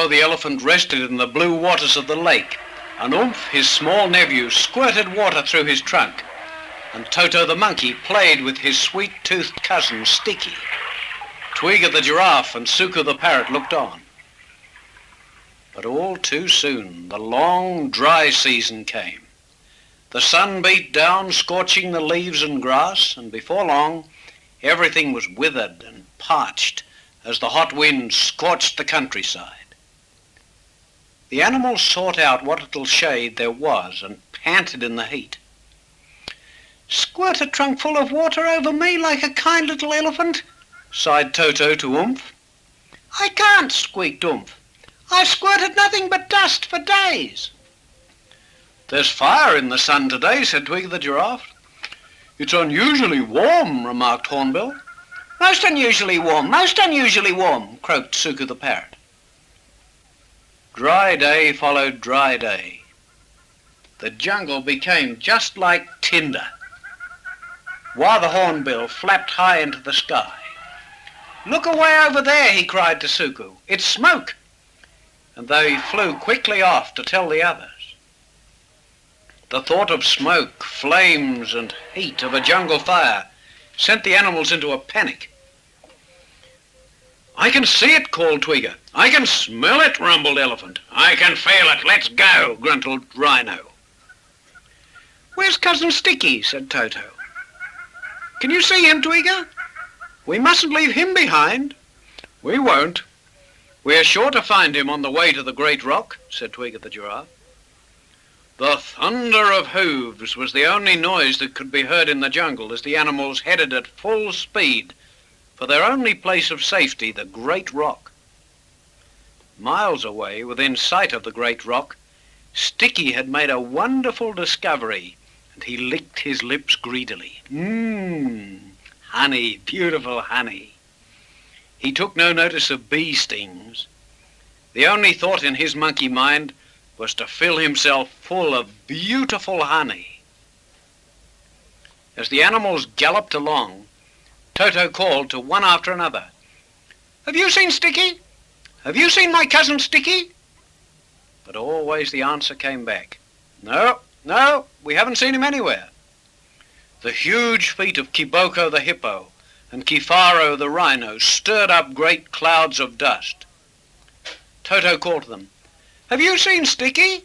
Hembo the elephant rested in the blue waters of the lake, and Oomph, his small nephew, squirted water through his trunk, and Toto the monkey played with his sweet-toothed cousin Sticky. Twiga the giraffe and Suku the parrot looked on. But all too soon the long, dry season came. The sun beat down, scorching the leaves and grass, and before long everything was withered and parched as the hot wind scorched the countryside. The animals sought out what little shade there was and panted in the heat. "Squirt a trunkful of water over me like a kind little elephant," sighed Toto to Oomph. "I can't," squeaked Oomph. "I've squirted nothing but dust for days." "There's fire in the sun today," said Twiga the giraffe. "It's unusually warm," remarked Hornbill. "Most unusually warm, most unusually warm," croaked Suku the parrot. Dry day followed dry day. The jungle became just like tinder, while the Hornbill flapped high into the sky. "Look away over there," he cried to Suku. "It's smoke." And though he flew quickly off to tell the others, the thought of smoke, flames and heat of a jungle fire sent the animals into a panic. "I can see it," called Twiga. "I can smell it," rumbled Elephant. "I can feel it. Let's go," grunted Rhino. "Where's Cousin Sticky?" said Toto. "Can you see him, Twiga? We mustn't leave him behind." "We won't. We're sure to find him on the way to the great rock," said Twiga the giraffe. The thunder of hooves was the only noise that could be heard in the jungle as the animals headed at full speed for their only place of safety, the great rock. Miles away, within sight of the great rock, Sticky had made a wonderful discovery, and he licked his lips greedily. Honey, beautiful honey. He took no notice of bee stings. The only thought in his monkey mind was to fill himself full of beautiful honey. As the animals galloped along, Toto called to one after another, "Have you seen Sticky? Have you seen my cousin Sticky?" But always the answer came back, "No, no, we haven't seen him anywhere." The huge feet of Kiboko the hippo and Kifaro the rhino stirred up great clouds of dust. Toto called to them, "Have you seen Sticky?"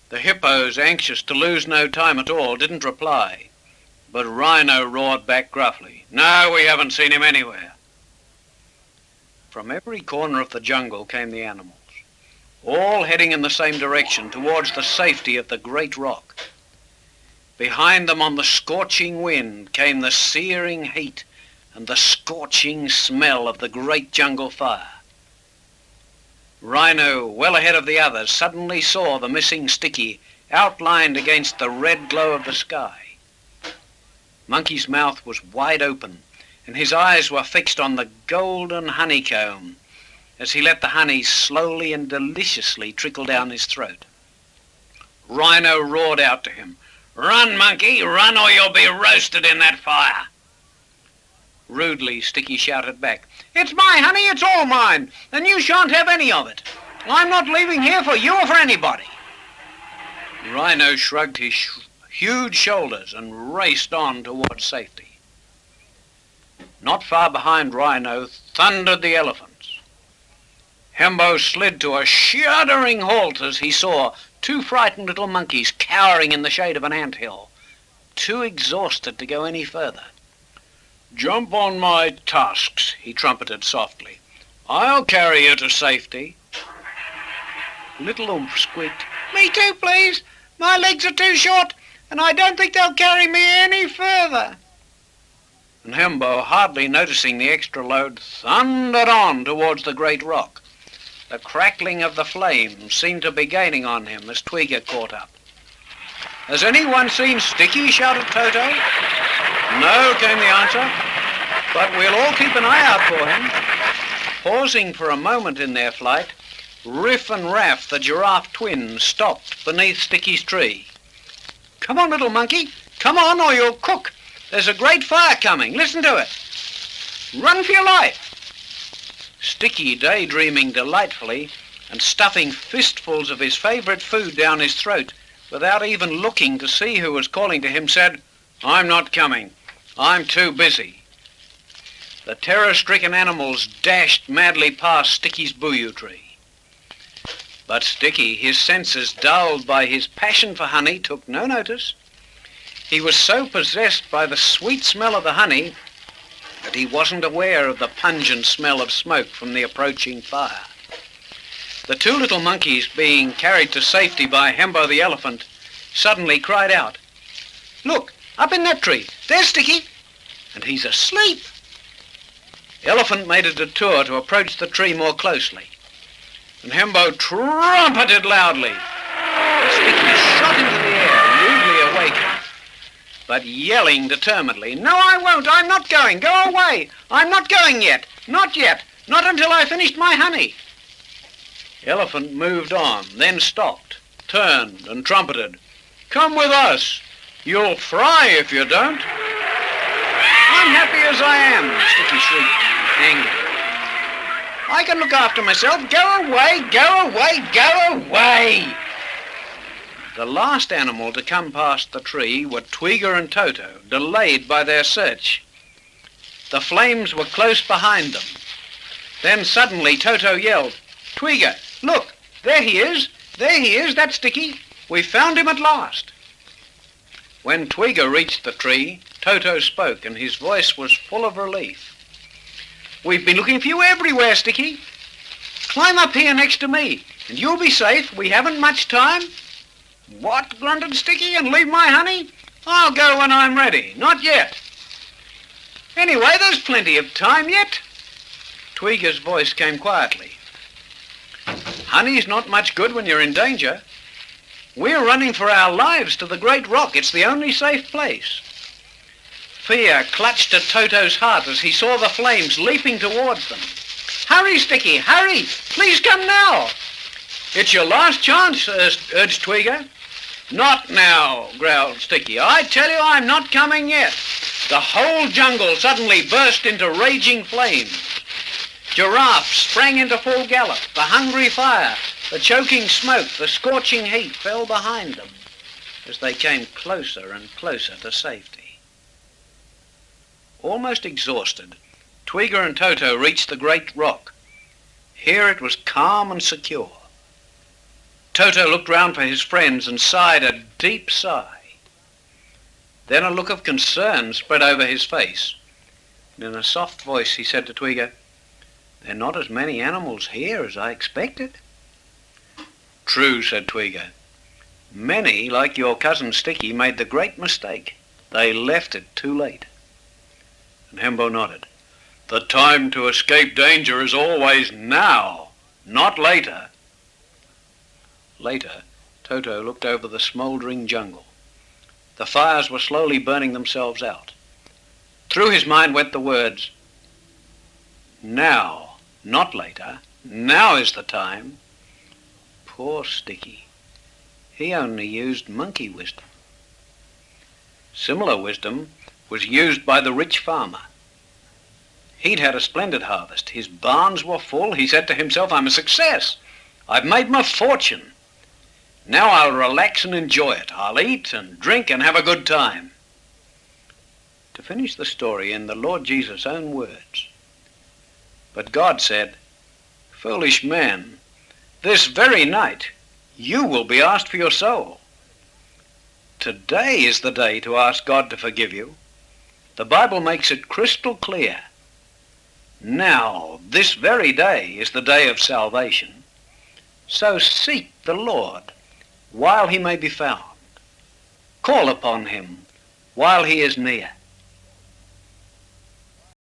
The hippos, anxious to lose no time at all, didn't reply, but Rhino roared back gruffly, "No, we haven't seen him anywhere." From every corner of the jungle came the animals, all heading in the same direction towards the safety of the great rock. Behind them on the scorching wind came the searing heat and the scorching smell of the great jungle fire. Rhino, well ahead of the others, suddenly saw the missing Sticky outlined against the red glow of the sky. Monkey's mouth was wide open, and his eyes were fixed on the golden honeycomb as he let the honey slowly and deliciously trickle down his throat. Rhino roared out to him, "Run, monkey, run, or you'll be roasted in that fire." Rudely, Sticky shouted back, "It's my honey, it's all mine, and you shan't have any of it. I'm not leaving here for you or for anybody." Rhino shrugged his huge shoulders and raced on towards safety. Not far behind Rhino thundered the elephants. Hembo slid to a shuddering halt as he saw two frightened little monkeys cowering in the shade of an anthill, too exhausted to go any further. "Jump on my tusks," he trumpeted softly. "I'll carry you to safety." Little Oomph squeaked, "Me too, please. My legs are too short, and I don't think they'll carry me any further." And Hembo, hardly noticing the extra load, thundered on towards the great rock. The crackling of the flames seemed to be gaining on him as Twiga caught up. "Has anyone seen Sticky?" shouted Toto. "No," came the answer, "but we'll all keep an eye out for him." Pausing for a moment in their flight, Riff and Raff, the giraffe twins, stopped beneath Sticky's tree. "Come on, little monkey, come on or you'll cook. There's a great fire coming, listen to it. Run for your life." Sticky daydreaming delightfully and stuffing fistfuls of his favourite food down his throat without even looking to see who was calling to him, said, "I'm not coming. I'm too busy." The terror-stricken animals dashed madly past Sticky's booyoo tree. But Sticky, his senses dulled by his passion for honey, took no notice. He was so possessed by the sweet smell of the honey that he wasn't aware of the pungent smell of smoke from the approaching fire. The two little monkeys, being carried to safety by Hembo the elephant, suddenly cried out, "Look, up in that tree, there's Sticky, and he's asleep." Elephant made a detour to approach the tree more closely, and Hembo trumpeted loudly. And Sticky shot into the air, rudely awakened, but yelling determinedly, "No, I won't, I'm not going, go away, I'm not going yet, not until I finished my honey." Elephant moved on, then stopped, turned and trumpeted, "Come with us, you'll fry if you don't." "I'm happy as I am," Sticky shrieked, angrily. "I can look after myself, go away, go away, go away." The last animal to come past the tree were Tweeger and Toto, delayed by their search. The flames were close behind them. Then suddenly Toto yelled, "Tweeger, look, there he is, that's Sticky. We found him at last." When Tweeger reached the tree, Toto spoke, and his voice was full of relief. "We've been looking for you everywhere, Sticky. Climb up here next to me, and you'll be safe. We haven't much time." "What?" grunted Sticky, "and leave my honey? I'll go when I'm ready, not yet." "Anyway, there's plenty of time yet." Tweeger's voice came quietly. "Honey's not much good when you're in danger. We're running for our lives to the great rock. It's the only safe place." Fear clutched at Toto's heart as he saw the flames leaping towards them. "Hurry, Sticky, hurry! Please come now!" "It's your last chance," urged Tweeger. "Not now," growled Sticky. "I tell you I'm not coming yet." The whole jungle suddenly burst into raging flames. Giraffes sprang into full gallop. The hungry fire, the choking smoke, the scorching heat fell behind them as they came closer and closer to safety. Almost exhausted, Tweeger and Toto reached the great rock. Here it was calm and secure. Toto looked round for his friends and sighed a deep sigh. Then a look of concern spread over his face, and in a soft voice he said to Tweeger, "There are not as many animals here as I expected." "True," said Tweeger. "Many, like your cousin Sticky, made the great mistake. They left it too late." And Hembo nodded. "The time to escape danger is always now, not later." Later, Toto looked over the smouldering jungle. The fires were slowly burning themselves out. Through his mind went the words, "Now, not later. Now is the time." Poor Sticky. He only used monkey wisdom. Similar wisdom was used by the rich farmer. He'd had a splendid harvest. His barns were full. He said to himself, "I'm a success. I've made my fortune. Now I'll relax and enjoy it. I'll eat and drink and have a good time." To finish the story in the Lord Jesus' own words, "But God said, 'Foolish man, this very night you will be asked for your soul.' Today is the day to ask God to forgive you. The Bible makes it crystal clear. Now, this very day is the day of salvation. So seek the Lord while he may be found. Call upon him while he is near.